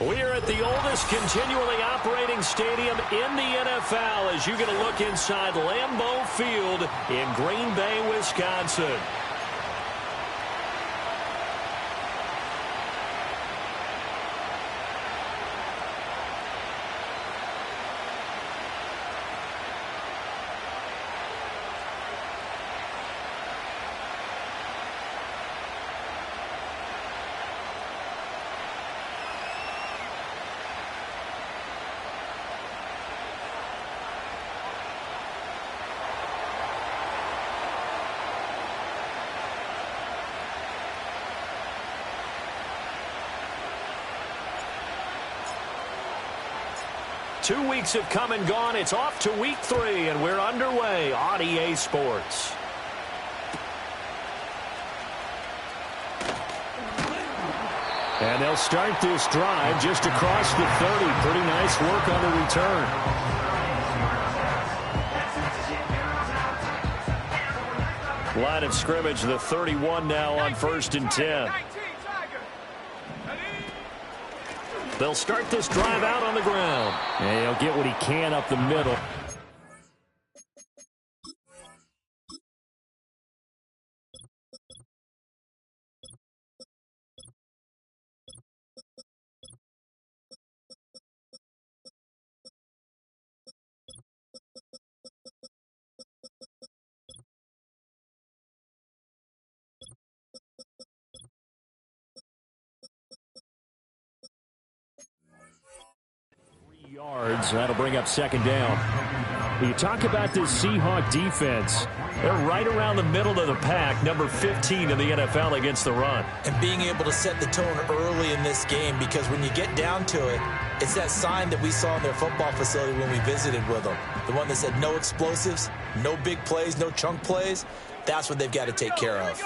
We're at the oldest continually operating stadium in the NFL as you get a look inside Lambeau Field in Green Bay, Wisconsin. Two weeks have come and gone. It's off to week 3, and we're underway on EA Sports. And they'll start this drive just across the 30. Pretty nice work on the return. Line of scrimmage, the 31 now on 1st and 10. They'll start this drive out on the ground. And he'll get what he can up the middle. Yards. That'll bring up 2nd down. You talk about this Seahawk defense. They're right around the middle of the pack, number 15 in the NFL against the run. And being able to set the tone early in this game, because when you get down to it, it's that sign that we saw in their football facility when we visited with them. The one that said no explosives, no big plays, no chunk plays. That's what they've got to take care of.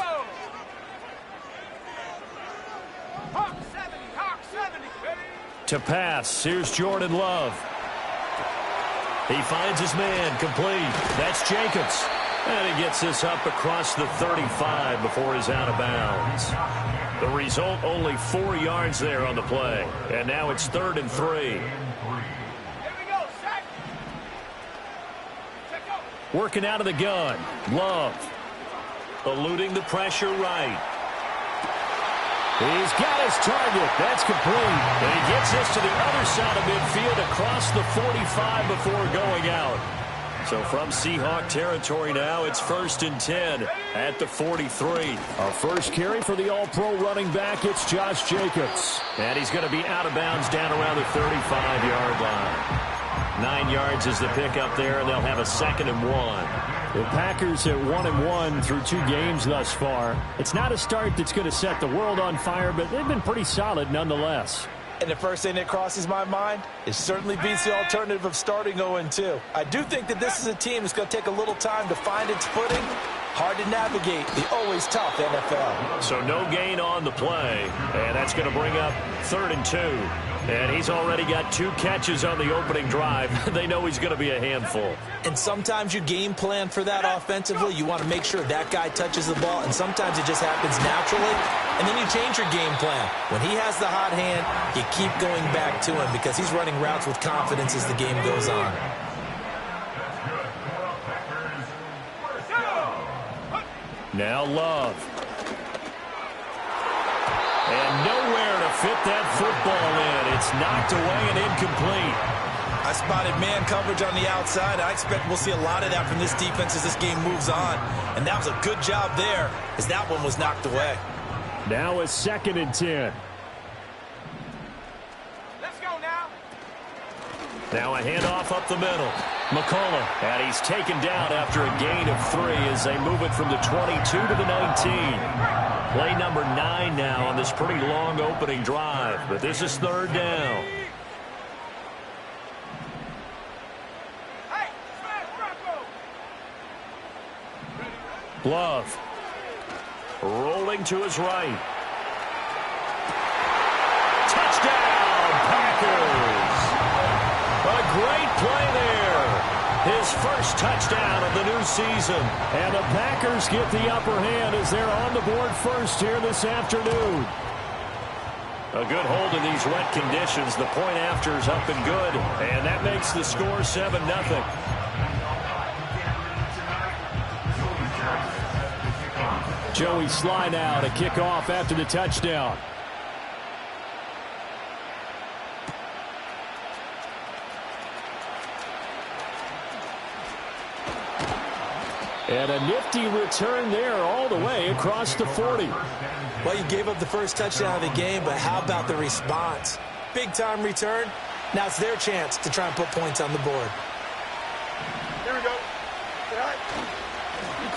To pass, here's Jordan Love. He finds his man, complete. That's Jacobs. And he gets this up across the 35 before he's out of bounds. The result, only 4 yards there on the play. And now it's 3rd and 3. Working out of the gun. Love. Eluding the pressure right. He's got his target. That's complete. And he gets this to the other side of midfield across the 45 before going out. So from Seahawk territory now, it's 1st and 10 at the 43. Our first carry for the All-Pro running back, it's Josh Jacobs. And he's going to be out of bounds down around the 35-yard line. 9 yards is the pickup there, and they'll have a 2nd and 1. The Packers at 1-1 through 2 games thus far. It's not a start that's going to set the world on fire, but they've been pretty solid nonetheless. And the first thing that crosses my mind is certainly beats the alternative of starting 0-2. I do think that this is a team that's going to take a little time to find its footing. Hard to navigate the always tough NFL. So no gain on the play, and that's going to bring up 3rd and 2. And he's already got 2 catches on the opening drive. They know he's going to be a handful. And sometimes you game plan for that offensively. You want to make sure that guy touches the ball, and sometimes it just happens naturally. And then you change your game plan. When he has the hot hand, you keep going back to him because he's running routes with confidence as the game goes on. Now Love. And nowhere to fit that football in. It's knocked away and incomplete. I spotted man coverage on the outside. I expect we'll see a lot of that from this defense as this game moves on. And that was a good job there as that one was knocked away. Now a 2nd and 10. Let's go now. Now a handoff up the middle. McCullough, and he's taken down after a gain of 3 as they move it from the 22 to the 19. Play number 9 now on this pretty long opening drive, but this is 3rd down. Love. Rolling to his right. Touchdown, Packers! A great play there. His first touchdown of the new season. And the Packers get the upper hand as they're on the board first here this afternoon. A good hold in these wet conditions. The point after is up and good, and that makes the score 7-0. Joey Slye now to kick off after the touchdown. And a nifty return there all the way across the 40. Well, you gave up the first touchdown of the game, but how about the response? Big-time return. Now it's their chance to try and put points on the board. Here we go.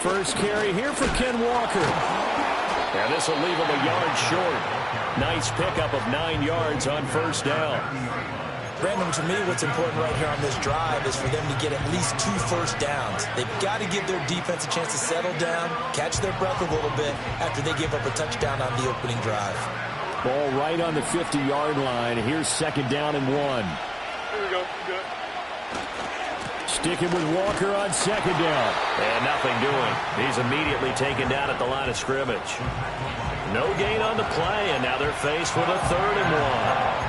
First carry here for Ken Walker. And this will leave him a yard short. Nice pickup of 9 yards on first down. Brandon, to me, what's important right here on this drive is for them to get at least 2 first downs. They've got to give their defense a chance to settle down, catch their breath a little bit after they give up a touchdown on the opening drive. Ball right on the 50-yard line. Here's 2nd down and 1. Here we go. Good. Sticking with Walker on 2nd down. And nothing doing. He's immediately taken down at the line of scrimmage. No gain on the play, and now they're faced with a 3rd and 1.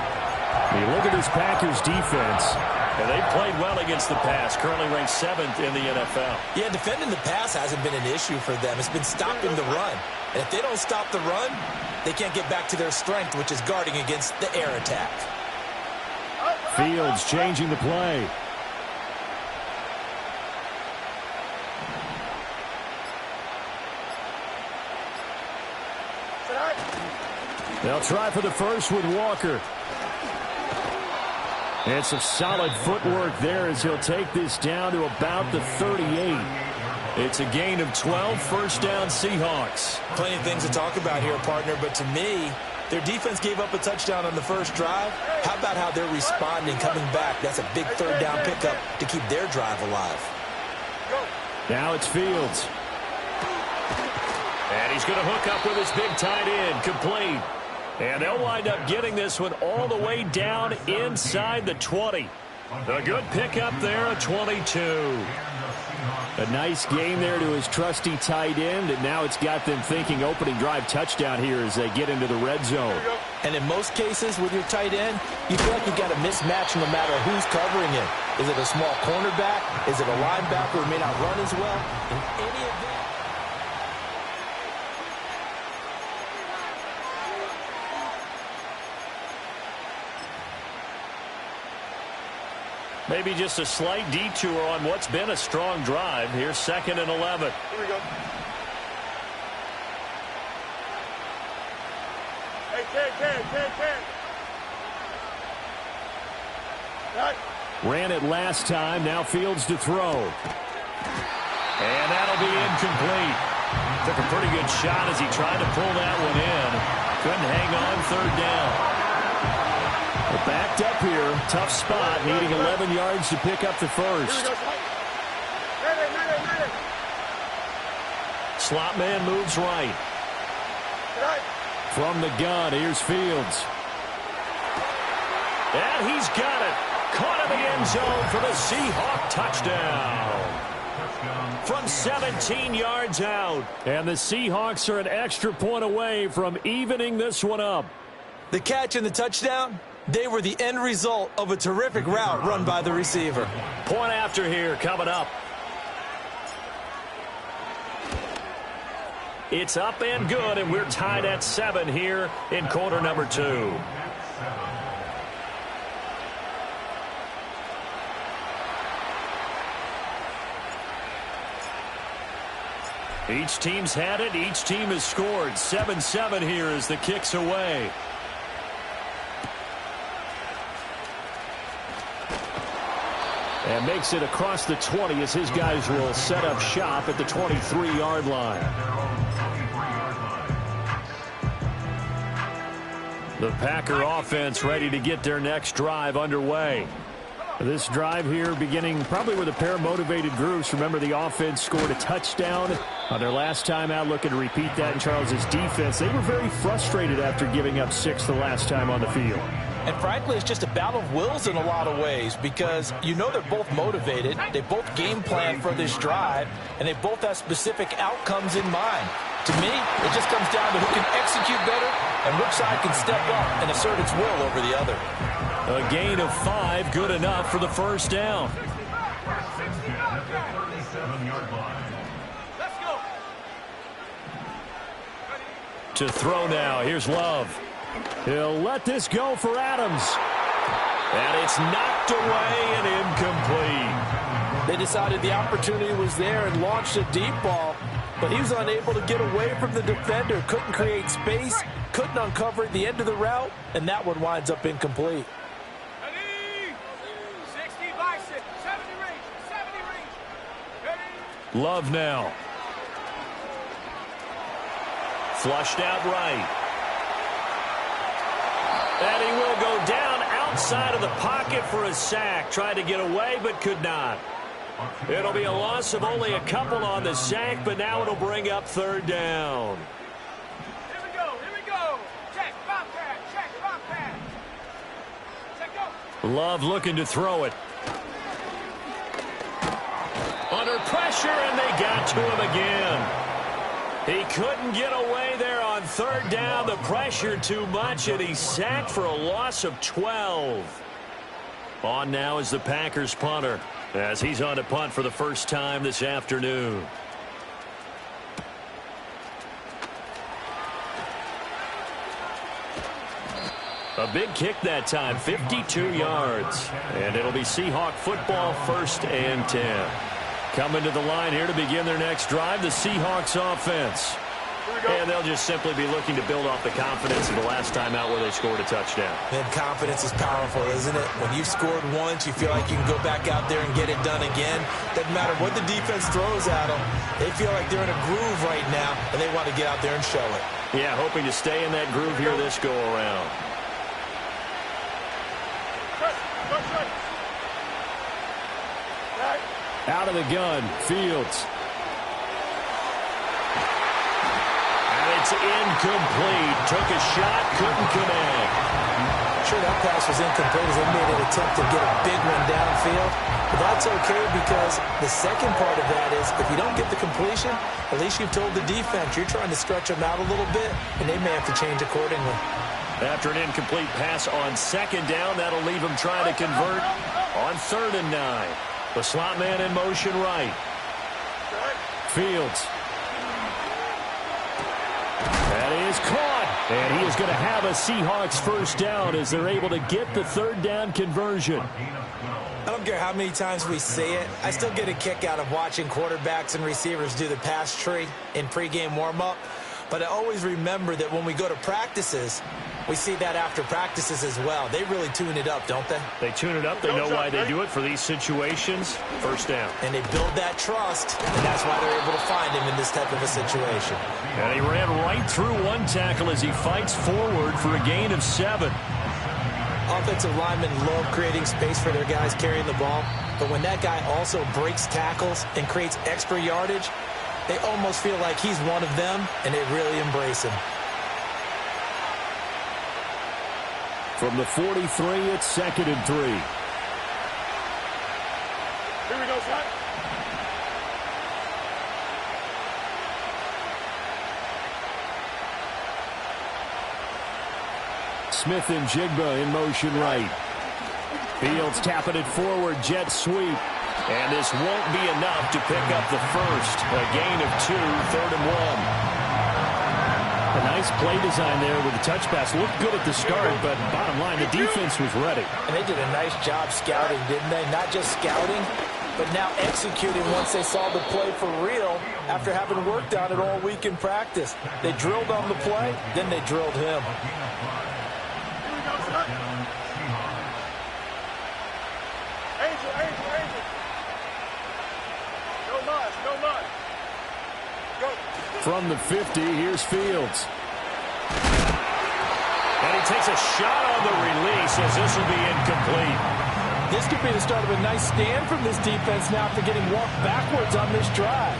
You look at this Packers defense, and they've played well against the pass, currently ranked 7th in the NFL. Yeah, defending the pass hasn't been an issue for them. It's been stopping the run. And if they don't stop the run, they can't get back to their strength, which is guarding against the air attack. Fields changing the play. They'll try for the first with Walker. And some solid footwork there as he'll take this down to about the 38. It's a gain of 12, first down Seahawks. Plenty of things to talk about here, partner, but to me, their defense gave up a touchdown on the first drive. How about how they're responding, coming back? That's a big 3rd down pickup to keep their drive alive. Now it's Fields. And he's going to hook up with his big tight end, complete. And they'll wind up getting this one all the way down inside the 20. A good pickup there, a 22. A nice gain there to his trusty tight end, and now it's got them thinking opening drive touchdown here as they get into the red zone. And in most cases with your tight end, you feel like you've got a mismatch no matter who's covering it. Is it a small cornerback? Is it a linebacker who may not run as well? In any event, maybe just a slight detour on what's been a strong drive. Here's 2nd and 11. Here we go. Hey, Ken. Right. Ran it last time. Now Fields to throw. And that'll be incomplete. Took a pretty good shot as he tried to pull that one in. Couldn't hang on 3rd down. We're backed up here. Tough spot. Needing 11 yards to pick up the first. Slot man moves right. From the gun, here's Fields. And he's got it. Caught in the end zone for the Seahawk touchdown. From 17 yards out. And the Seahawks are an extra point away from evening this one up. the catch and the touchdown, they were the end result of a terrific route run by the receiver. Point after here coming up. It's up and good, and we're tied at 7 here in quarter number 2. Each team's had it. Each team has scored. 7-7 here as the kick's away. And makes it across the 20 as his guys will set up shop at the 23-yard line. The Packer offense ready to get their next drive underway. This drive here beginning probably with a pair of motivated groups. Remember, the offense scored a touchdown on their last time out, looking to repeat that in Charles's defense. They were very frustrated after giving up 6 the last time on the field. And frankly, it's just a battle of wills in a lot of ways, because you know they're both motivated, they both game plan for this drive, and they both have specific outcomes in mind. To me, it just comes down to who can execute better and which side can step up and assert its will over the other. A gain of 5, good enough for the first down. To throw now, here's Love. He'll let this go for Adams. And it's knocked away and incomplete. They decided the opportunity was there and launched a deep ball, but he was unable to get away from the defender, couldn't create space, couldn't uncover at the end of the route, and that one winds up incomplete. 60 by 6, 70 range. Ready? Love now. Flushed out right. And he will go down outside of the pocket for a sack. Tried to get away, but could not. It'll be a loss of only a couple on the sack, but now it'll bring up third down. Here we go. Check, Bobcat. Check, go. Love looking to throw it. Under pressure, and they got to him again. He couldn't get away there on third down. The pressure too much, and he's sacked for a loss of 12. On now is the Packers punter, as he's on to punt for the first time this afternoon. A big kick that time, 52 yards. And it'll be Seahawk football, 1st and 10. Coming to the line here to begin their next drive, the Seahawks offense. And they'll just simply be looking to build off the confidence of the last time out where they scored a touchdown. And confidence is powerful, isn't it? When you've scored once, you feel like you can go back out there and get it done again. Doesn't matter what the defense throws at them. They feel like they're in a groove right now, and they want to get out there and show it. Yeah, hoping to stay in that groove here this go-around. Out of the gun, Fields. And it's incomplete. Took a shot, couldn't connect. Sure, that pass was incomplete as they made an attempt to get a big one downfield. But that's okay because the second part of that is if you don't get the completion, at least you've told the defense you're trying to stretch them out a little bit, and they may have to change accordingly. After an incomplete pass on second down, that'll leave him trying to convert on 3rd and 9. The slot man in motion right. Fields. That is caught. And he is going to have a Seahawks first down as they're able to get the 3rd down conversion. I don't care how many times we see it. I still get a kick out of watching quarterbacks and receivers do the pass tree in pregame warm-up. But I always remember that when we go to practices, we see that after practices as well. They really tune it up, don't they? They tune it up. They know why they do it for these situations. First down. And they build that trust, and that's why they're able to find him in this type of a situation. And he ran right through one tackle as he fights forward for a gain of 7. Offensive linemen love creating space for their guys carrying the ball, but when that guy also breaks tackles and creates extra yardage, they almost feel like he's one of them, and they really embrace him. From the 43, it's 2nd and 3. Here we go, son. Smith and Jigba in motion right. Fields tapping it forward, jet sweep. And this won't be enough to pick up the first. A gain of 2, 3rd and 1. A nice play design there with the touch pass. Looked good at the start, but bottom line, the defense was ready. And they did a nice job scouting, didn't they? Not just scouting, but now executing once they saw the play for real after having worked on it all week in practice. They drilled on the play, then they drilled him. From the 50, here's Fields. And he takes a shot on the release as this will be incomplete. This could be the start of a nice stand from this defense now after getting walked backwards on this drive.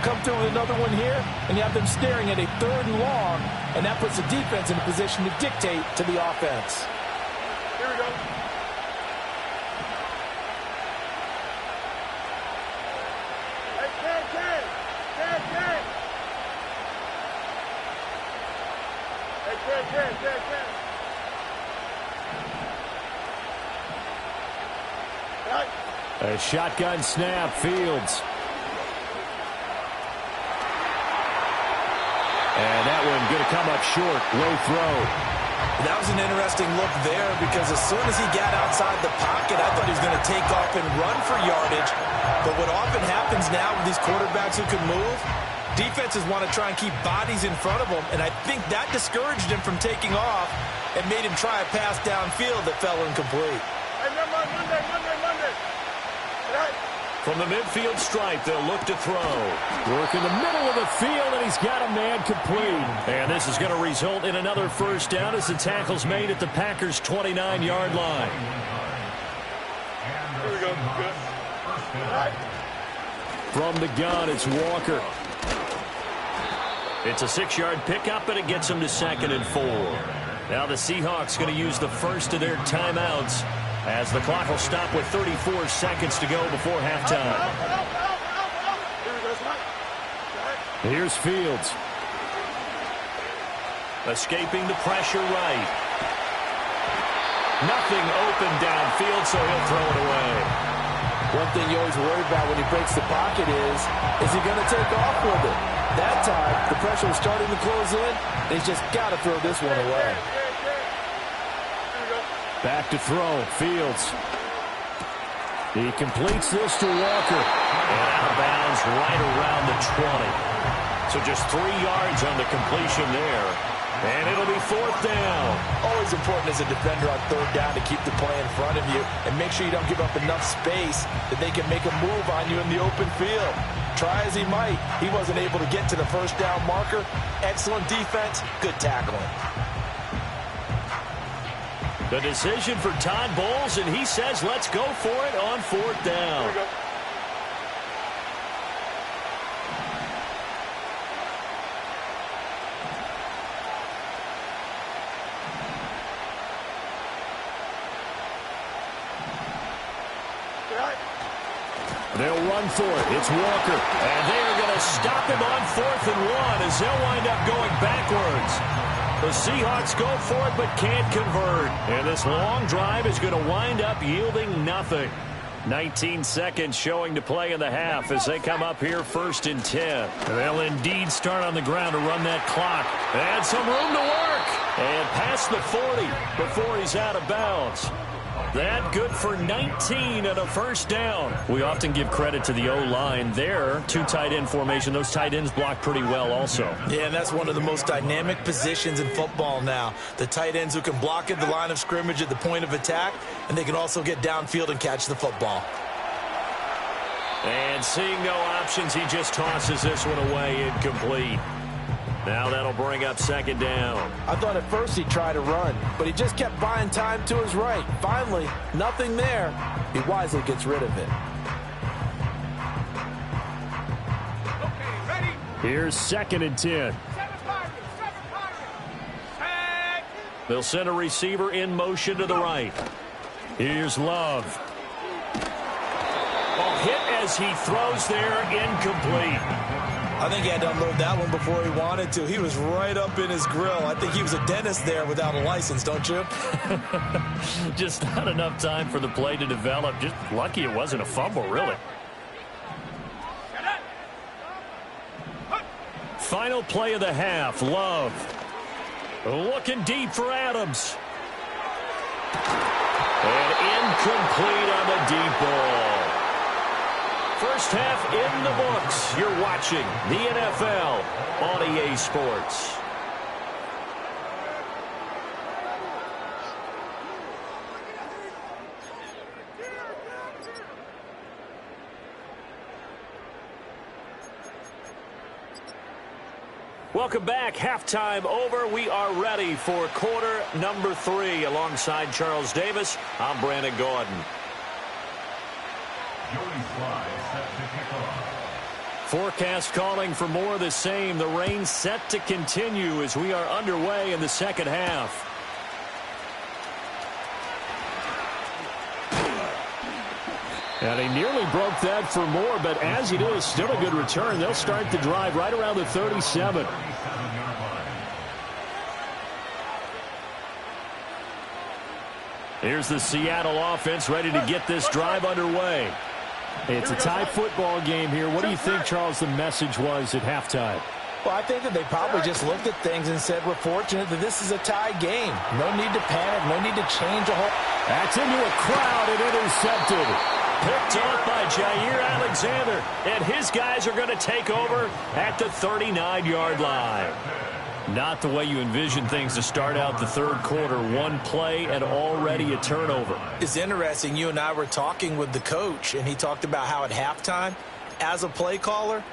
Come through with another one here, and you have them staring at a 3rd and long, and that puts the defense in a position to dictate to the offense. Here we go. Hey, Ken. Hey, Ken. A shotgun snap, Fields. And that one going to come up short. Low throw. That was an interesting look there because as soon as he got outside the pocket, I thought he was going to take off and run for yardage. But what often happens now with these quarterbacks who can move, defenses want to try and keep bodies in front of them, and I think that discouraged him from taking off and made him try a pass downfield that fell incomplete. Hey, Monday. From the midfield stripe, they'll look to throw. Work in the middle of the field, and he's got a man complete. And this is going to result in another first down as the tackle's made at the Packers' 29-yard line. Here we go. Good. From the gun, it's Walker. It's a 6-yard pickup, and it gets him to 2nd and 4. Now the Seahawks going to use the first of their timeouts as the clock will stop with 34 seconds to go before halftime. Here's Fields. Escaping the pressure right. Nothing open downfield, so he'll throw it away. One thing you always worry about when he breaks the pocket is he going to take off with it? That time, the pressure was starting to close in, and he's just got to throw this one away. Back to throw, Fields. He completes this to Walker. And out of bounds right around the 20. So just 3 yards on the completion there. And it'll be 4th down. Always important as a defender on 3rd down to keep the play in front of you and make sure you don't give up enough space that they can make a move on you in the open field. Try as he might, he wasn't able to get to the first down marker. Excellent defense, good tackling. The decision for Todd Bowles, and he says let's go for it on 4th down. They'll run for it. It's Walker. And they are going to stop him on 4th and 1 as they'll wind up going backwards. The Seahawks go for it but can't convert. And this long drive is going to wind up yielding nothing. 19 seconds showing to play in the half as they come up here 1st and 10. They'll indeed start on the ground to run that clock. And some room to work. And past the 40 before he's out of bounds. That good for 19 and a first down. We often give credit to the O-line there. 2 tight end formation. Those tight ends block pretty well also. Yeah, and that's one of the most dynamic positions in football now. The tight ends who can block at the line of scrimmage at the point of attack, and they can also get downfield and catch the football. And seeing no options, he just tosses this one away incomplete. Now that'll bring up 2nd down. I thought at first he'd try to run, but he just kept buying time to his right. Finally, nothing there. He wisely gets rid of it. Okay, ready? Here's 2nd and 10. They'll send a receiver in motion to the right. Here's Love. Hit as he throws there, incomplete. I think he had to unload that one before he wanted to. He was right up in his grill. I think he was a dentist there without a license, don't you? Just not enough time for the play to develop. Just lucky it wasn't a fumble, really. Final play of the half, Love. Looking deep for Adams. And incomplete on the deep ball. First half in the books. You're watching the NFL on EA Sports. Welcome back. Halftime over. We are ready for quarter number 3. Alongside Charles Davis, I'm Brandon Gordon. Forecast calling for more of the same. The rain set to continue as we are underway in the second half. And he nearly broke that for more, but as it is, still a good return. They'll start the drive right around the 37. Here's the Seattle offense ready to get this drive underway. It's a tie football game here. What do you think, Charles, the message was at halftime? Well, I think that they probably just looked at things and said, we're fortunate that this is a tie game. No need to panic. No need to change a whole... That's into a crowd and intercepted. Picked off by Jair Alexander. And his guys are going to take over at the 39-yard line. Not the way you envision things to start out the third quarter. One play and already a turnover. It's interesting. You and I were talking with the coach, and he talked about how at halftime, as a play caller,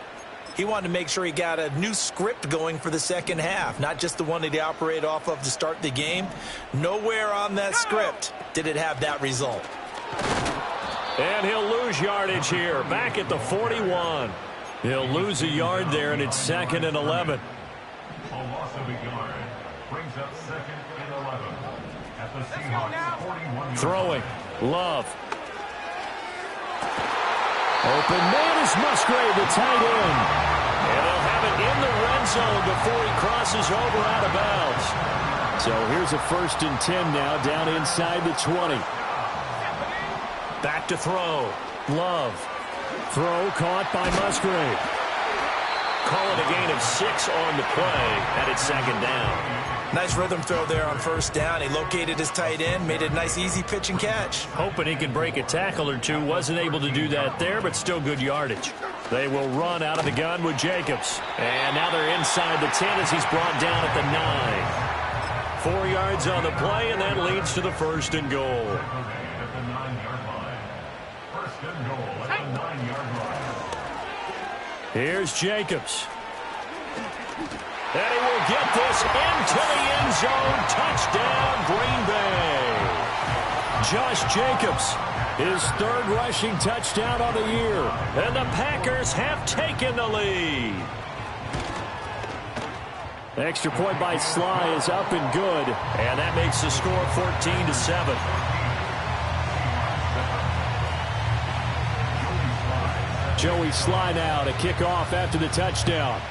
he wanted to make sure he got a new script going for the second half, not just the one that he operated off of to start the game. Nowhere on that script did it have that result. And he'll lose yardage here, back at the 41. He'll lose a yard there, and it's 2nd and 11. A loss of a yard brings up 2nd and 11 at the Seahawks 41. Throwing, Love. Open man is Musgrave, the tight end. And they'll have it in the red zone before he crosses over out of bounds. So here's a 1st and 10 now, down inside the 20. Back to throw. Love. Throw caught by Musgrave. Call it a gain of 6 on the play, and it's 2nd down. Nice rhythm throw there on 1st down. He located his tight end, made a nice easy pitch and catch. Hoping he could break a tackle or two. Wasn't able to do that there, but still good yardage. They will run out of the gun with Jacobs. And now they're inside the 10 as he's brought down at the 9. 4 yards on the play, and that leads to the 1st and goal. At the 9-yard line. 1st and goal at the 9-yard line. Here's Jacobs. And he will get this into the end zone. Touchdown, Green Bay. Josh Jacobs, his 3rd rushing touchdown on the year. And the Packers have taken the lead. Extra point by Sly is up and good. And that makes the score 14-7. Joey Sly now to kick off after the touchdown.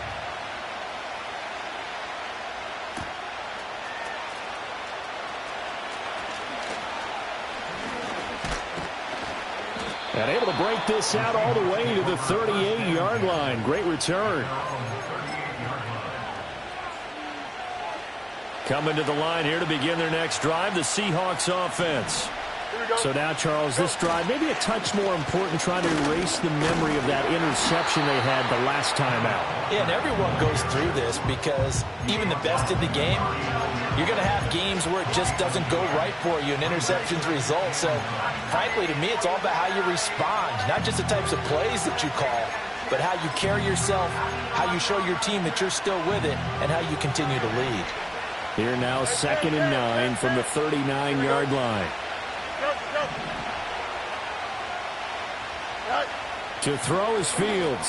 And able to break this out all the way to the 38-yard line. Great return. Coming to the line here to begin their next drive, the Seahawks offense. So now, Charles, this drive maybe a touch more important, trying to erase the memory of that interception they had the last time out. Yeah, and everyone goes through this because even the best in the game, you're going to have games where it just doesn't go right for you and interceptions result. So, frankly, to me, it's all about how you respond, not just the types of plays that you call, but how you carry yourself, how you show your team that you're still with it, and how you continue to lead. Here now, 2nd and 9 from the 39-yard line. To throw is Fields.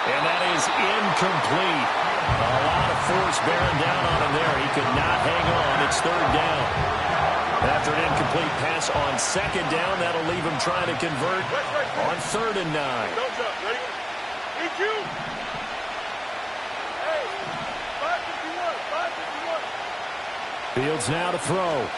And that is incomplete. A lot of force bearing down on him there. He could not hang on. It's 3rd down. After an incomplete pass on 2nd down, that'll leave him trying to convert on 3rd and 9. Fields now to throw.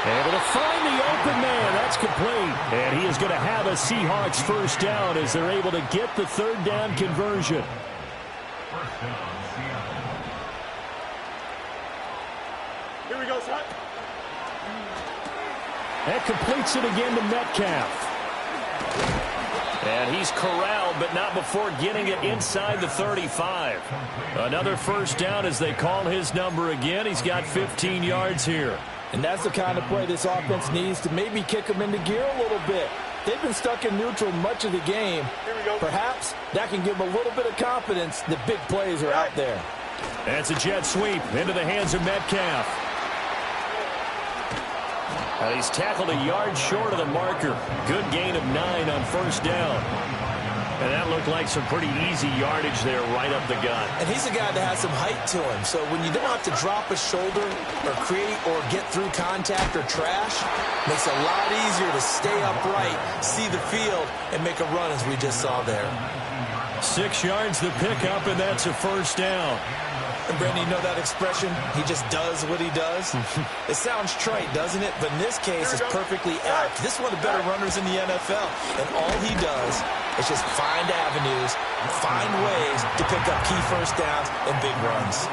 Able to find the open man. That's complete. And he is going to have a Seahawks 1st down as they're able to get the 3rd down conversion. 1st down, Seattle. Here we go, son. That completes it again to Metcalf. And he's corralled, but not before getting it inside the 35. Another 1st down as they call his number again. He's got 15 yards here. And that's the kind of play this offense needs to maybe kick them into gear a little bit. They've been stuck in neutral much of the game. Perhaps that can give them a little bit of confidence that big plays are out there. That's a jet sweep into the hands of Metcalf. And he's tackled a yard short of the marker. Good gain of 9 on 1st down. And that looked like some pretty easy yardage there right up the gut. And he's a guy that has some height to him. So when you don't have to drop a shoulder or create or get through contact or trash, makes it a lot easier to stay upright, see the field, and make a run as we just saw there. 6 yards the pickup, and that's a 1st down. And Brandon, you know that expression? He just does what he does? It sounds trite, doesn't it? But in this case, it's perfectly apt. This is one of the better runners in the NFL. And all he does is just find avenues, find ways to pick up key first downs and big runs.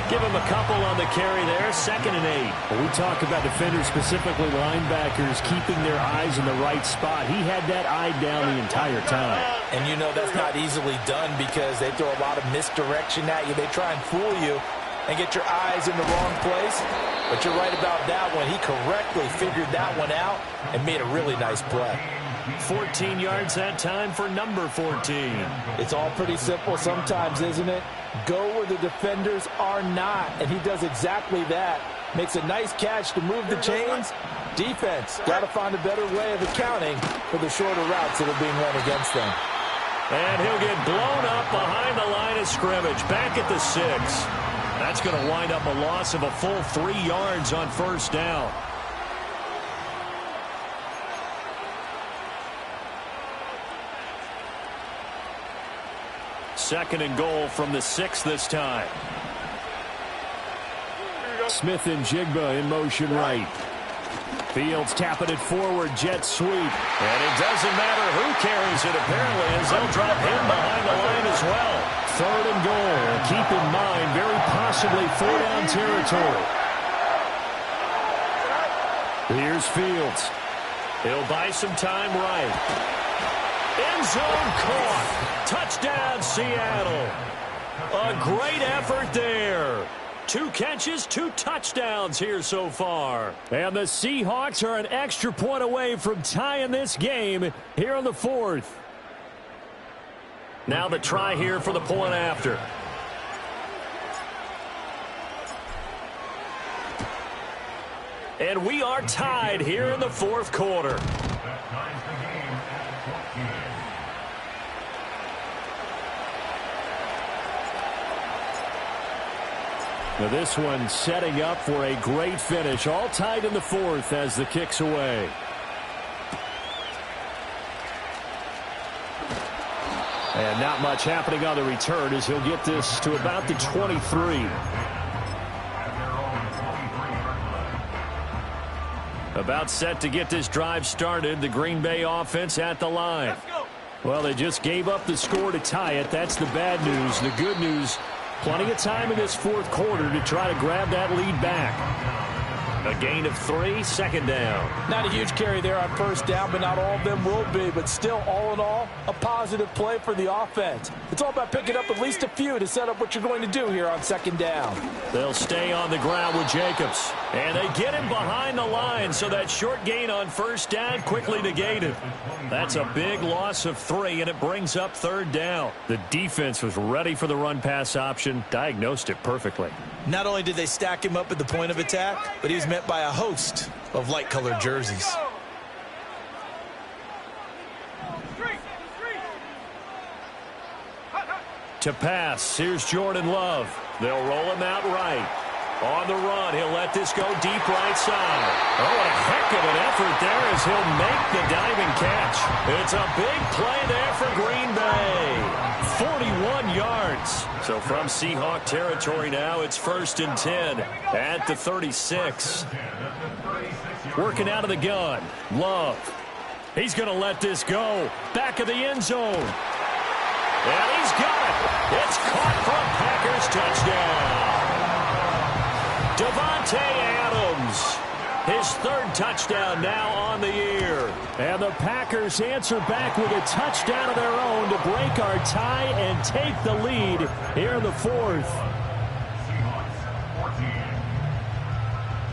Give him a couple on the carry there, 2nd and 8. When we talk about defenders, specifically linebackers, keeping their eyes in the right spot. He had that eye down the entire time. And you know that's not easily done because they throw a lot of misdirection at you. They try and fool you and get your eyes in the wrong place. But you're right about that one. He correctly figured that one out and made a really nice play. 14 yards that time for number 14. It's all pretty simple sometimes, isn't it? Go where the defenders are not, and he does exactly that. Makes a nice catch to move the chains. Defense got to find a better way of accounting for the shorter routes that are being run against them. And he'll get blown up behind the line of scrimmage, back at the 6. That's going to wind up a loss of a full 3 yards on first down. Second and goal from the 6 this time. Smith and Jigba in motion right. Fields tapping it forward, jet sweep. And it doesn't matter who carries it, apparently, as they'll drop him behind the line as well. 3rd and goal. Keep in mind, very possibly 4-down territory. Here's Fields. He'll buy some time right. End zone caught. Touchdown, Seattle. A great effort there. 2 catches, 2 touchdowns here so far. And the Seahawks are an extra point away from tying this game here in the 4th. Now the try here for the point after. And we are tied here in the 4th quarter. Now this one setting up for a great finish. All tied in the 4th as the kick's away. And not much happening on the return as he'll get this to about the 23. About set to get this drive started. The Green Bay offense at the line. Well, they just gave up the score to tie it. That's the bad news. The good news, plenty of time in this 4th quarter to try to grab that lead back. A gain of 3, 2nd down. Not a huge carry there on first down, but not all of them will be. But still, all in all, a positive play for the offense. It's all about picking up at least a few to set up what you're going to do here on 2nd down. They'll stay on the ground with Jacobs. And they get him behind the line, so that short gain on first down quickly negated. That's a big loss of 3, and it brings up 3rd down. The defense was ready for the run-pass option, diagnosed it perfectly. Not only did they stack him up at the point of attack, but he was met by a host of light-colored jerseys. To pass, here's Jordan Love. They'll roll him out right. On the run, he'll let this go deep right side. Oh, a heck of an effort there as he'll make the diving catch. It's a big play there for Green Bay. 41 yards. So from Seahawk territory now, it's 1st and 10 at the 36. Working out of the gun. Love. He's going to let this go. Back of the end zone. And he's got it. It's caught for a Packers touchdown. Davante Adams, his 3rd touchdown now on the year. And the Packers answer back with a touchdown of their own to break our tie and take the lead here in the 4th.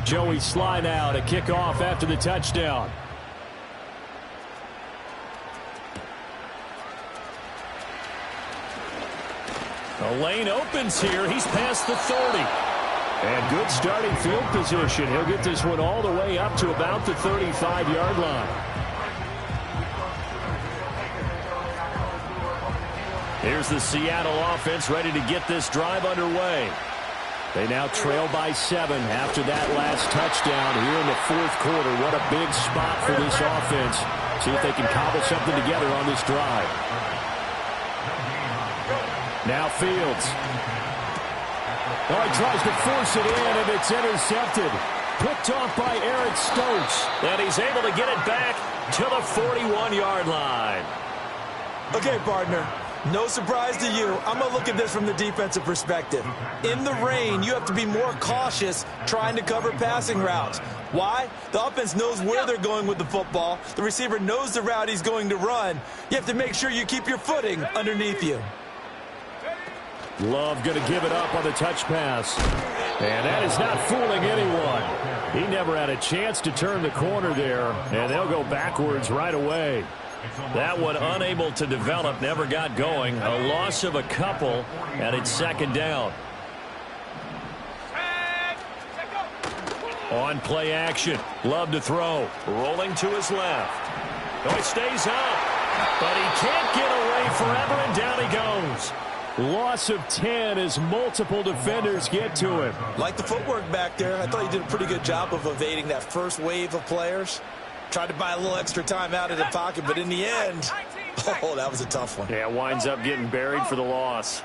Joey Sly now to kick off after the touchdown. The lane opens here. He's past the 30. And good starting field position. He'll get this one all the way up to about the 35-yard line. Here's the Seattle offense ready to get this drive underway. They now trail by 7 after that last touchdown here in the 4th quarter. What a big spot for this offense. See if they can cobble something together on this drive. Now Fields. Oh, he tries to force it in, and it's intercepted. Picked off by Eric Stokes. And he's able to get it back to the 41-yard line. Okay, partner. No surprise to you. I'm going to look at this from the defensive perspective. In the rain, you have to be more cautious trying to cover passing routes. Why? The offense knows where they're going with the football. The receiver knows the route he's going to run. You have to make sure you keep your footing underneath you. Love going to give it up on the touch pass. And that is not fooling anyone. He never had a chance to turn the corner there, and they'll go backwards right away. That one unable to develop, never got going. A loss of a couple, and it's second down. On play action, Love to throw. Rolling to his left. Oh, he stays up, but he can't get away forever, and down he goes. Loss of 10 as multiple defenders get to him. Like the footwork back there, I thought he did a pretty good job of evading that first wave of players. Tried to buy a little extra time out of the pocket, but in the end, oh, that was a tough one. Yeah, winds up getting buried for the loss.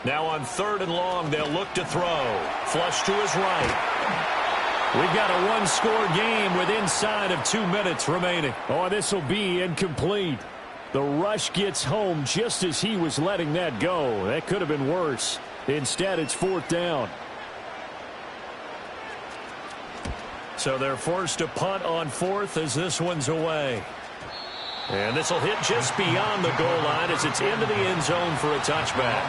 Now on 3rd and long, they'll look to throw. Flush to his right. We've got a one-score game with inside of 2 minutes remaining. Oh, this will be incomplete. The rush gets home just as he was letting that go. That could have been worse. Instead, it's 4th down. So they're forced to punt on 4th as this one's away. And this will hit just beyond the goal line as it's into the end zone for a touchback.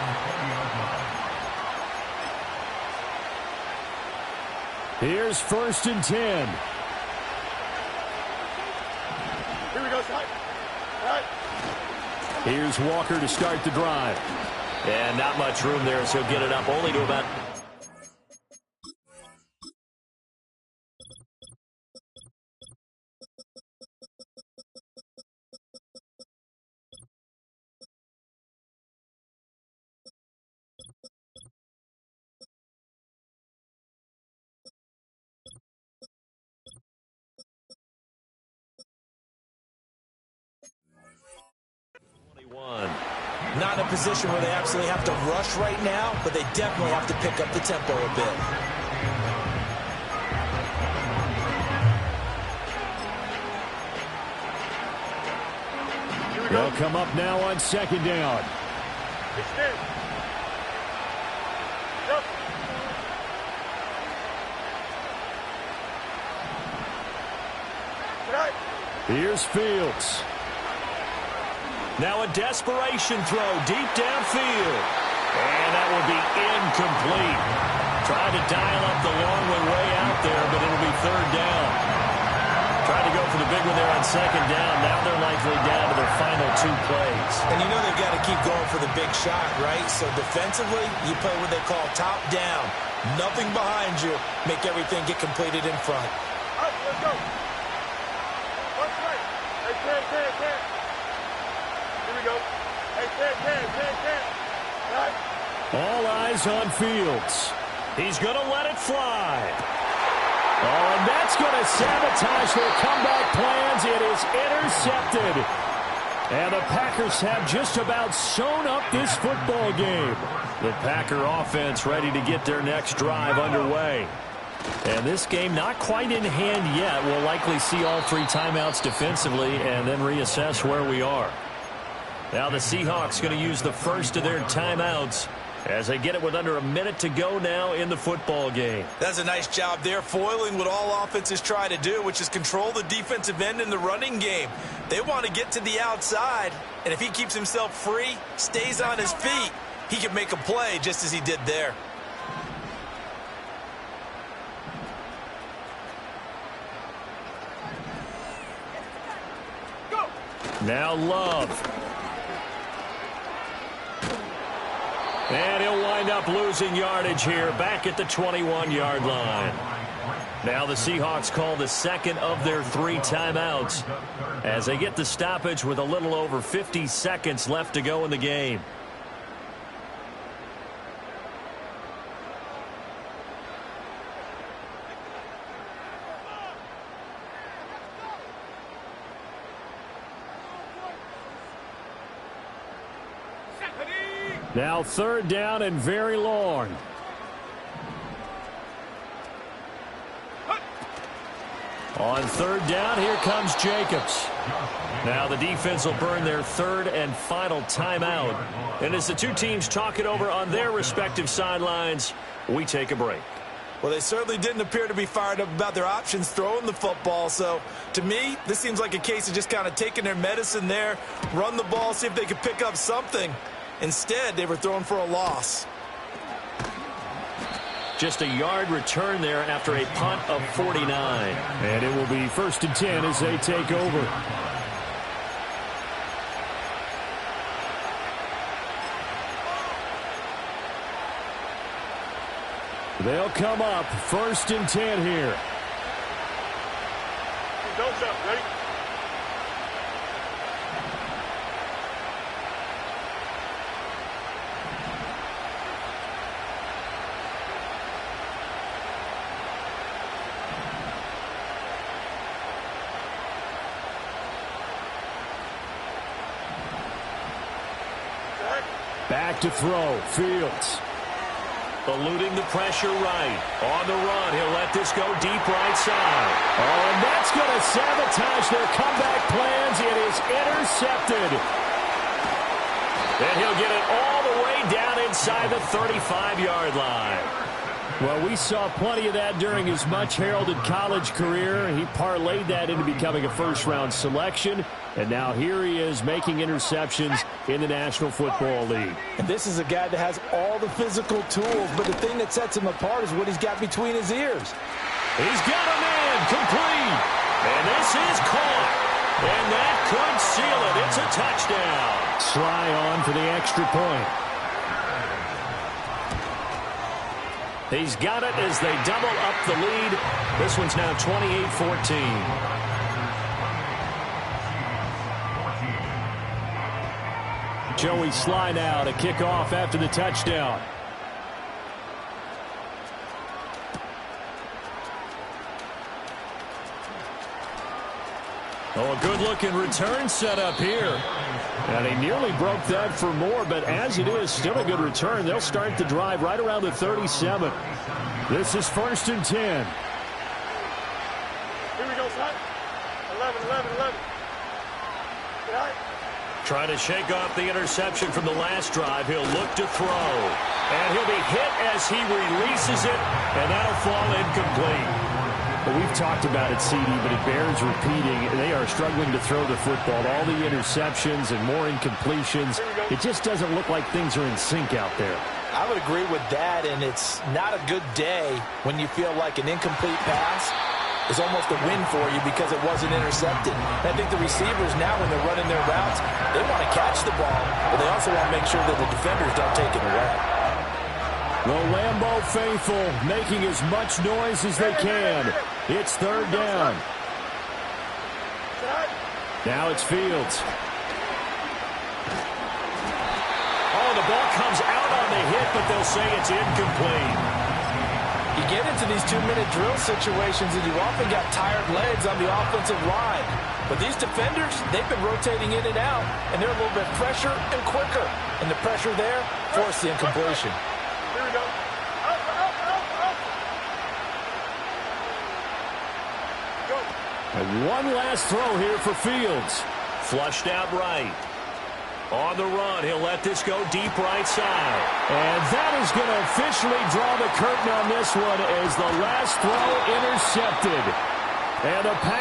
Here's 1st and 10. Here we go, Ty. All right. Here's Walker to start the drive. And not much room there as he'll get it up only to about... Not in a position where they absolutely have to rush right now, but they definitely have to pick up the tempo a bit. They'll come up now on 2nd down. Extend. Yep. Right. Here's Fields. Now a desperation throw deep downfield. And that will be incomplete. Tried to dial up the long way out there, but it'll be 3rd down. Tried to go for the big one there on 2nd down. Now they're likely down to their final 2 plays. And you know they've got to keep going for the big shot, right? So defensively, you play what they call top down. Nothing behind you. Make everything get completed in front. All right, let's go. What's right? Hey, 10. Here we go. Hey, 10. Right. All eyes on Fields. He's going to let it fly. Oh, and that's going to sabotage their comeback plans. It is intercepted. And the Packers have just about sewn up this football game. The Packer offense ready to get their next drive underway. And this game not quite in hand yet. We'll likely see all 3 timeouts defensively and then reassess where we are. Now the Seahawks going to use the first of their timeouts as they get it with under a minute to go now in the football game. That's a nice job there, foiling what all offenses try to do, which is control the defensive end in the running game. They want to get to the outside, and if he keeps himself free, stays on his feet, he can make a play just as he did there. Now Love. And he'll wind up losing yardage here back at the 21-yard line. Now the Seahawks call the second of their 3 timeouts as they get the stoppage with a little over 50 seconds left to go in the game. Now 3rd down and very long. On 3rd down, here comes Jacobs. Now the defense will burn their 3rd and final timeout. And as the two teams talk it over on their respective sidelines, we take a break. Well, they certainly didn't appear to be fired up about their options throwing the football. So, to me, this seems like a case of just kind of taking their medicine there, run the ball, see if they could pick up something. Instead, they were throwing for a loss. Just a yard return there after a punt of 49. And it will be 1st and 10 as they take over. They'll come up 1st and 10 here. Don't jump, ready? Back to throw, Fields. Eluding the pressure right. On the run, he'll let this go deep right side. Oh, and that's going to sabotage their comeback plans. It is intercepted. And he'll get it all the way down inside the 35-yard line. Well, we saw plenty of that during his much-heralded college career. He parlayed that into becoming a first-round selection. And now here he is making interceptions in the National Football League. And this is a guy that has all the physical tools, but the thing that sets him apart is what he's got between his ears. He's got a man complete. And this is caught. And that could seal it. It's a touchdown. Sly on for the extra point. He's got it as they double up the lead. This one's now 28-14. Joey Sly now to kick off after the touchdown. Oh, a good-looking return set up here. And he nearly broke that for more, but as it is, still a good return. They'll start the drive right around the 37. This is 1st and 10. Here we go, son. 11. Get out. Trying to shake off the interception from the last drive. He'll look to throw. And he'll be hit as he releases it, and that'll fall incomplete. Well, we've talked about it, CD, but it bears repeating. They are struggling to throw the football. All the interceptions and more incompletions. It just doesn't look like things are in sync out there. I would agree with that, and it's not a good day when you feel like an incomplete pass is almost a win for you because it wasn't intercepted. I think the receivers now, when they're running their routes, they want to catch the ball, but they also want to make sure that the defenders don't take it away. The Lambeau faithful making as much noise as they can. It's 3rd down. Now it's Fields. Oh, the ball comes out on the hit, but they'll say it's incomplete. You get into these 2-minute drill situations, and you've often got tired legs on the offensive line. But these defenders, they've been rotating in and out, and they're a little bit fresher and quicker. And the pressure there forced the incompletion. Here we go. Out. Go. And one last throw here for Fields. Flushed out right. On the run, he'll let this go deep right side. And that is going to officially draw the curtain on this one as the last throw intercepted. And the Packers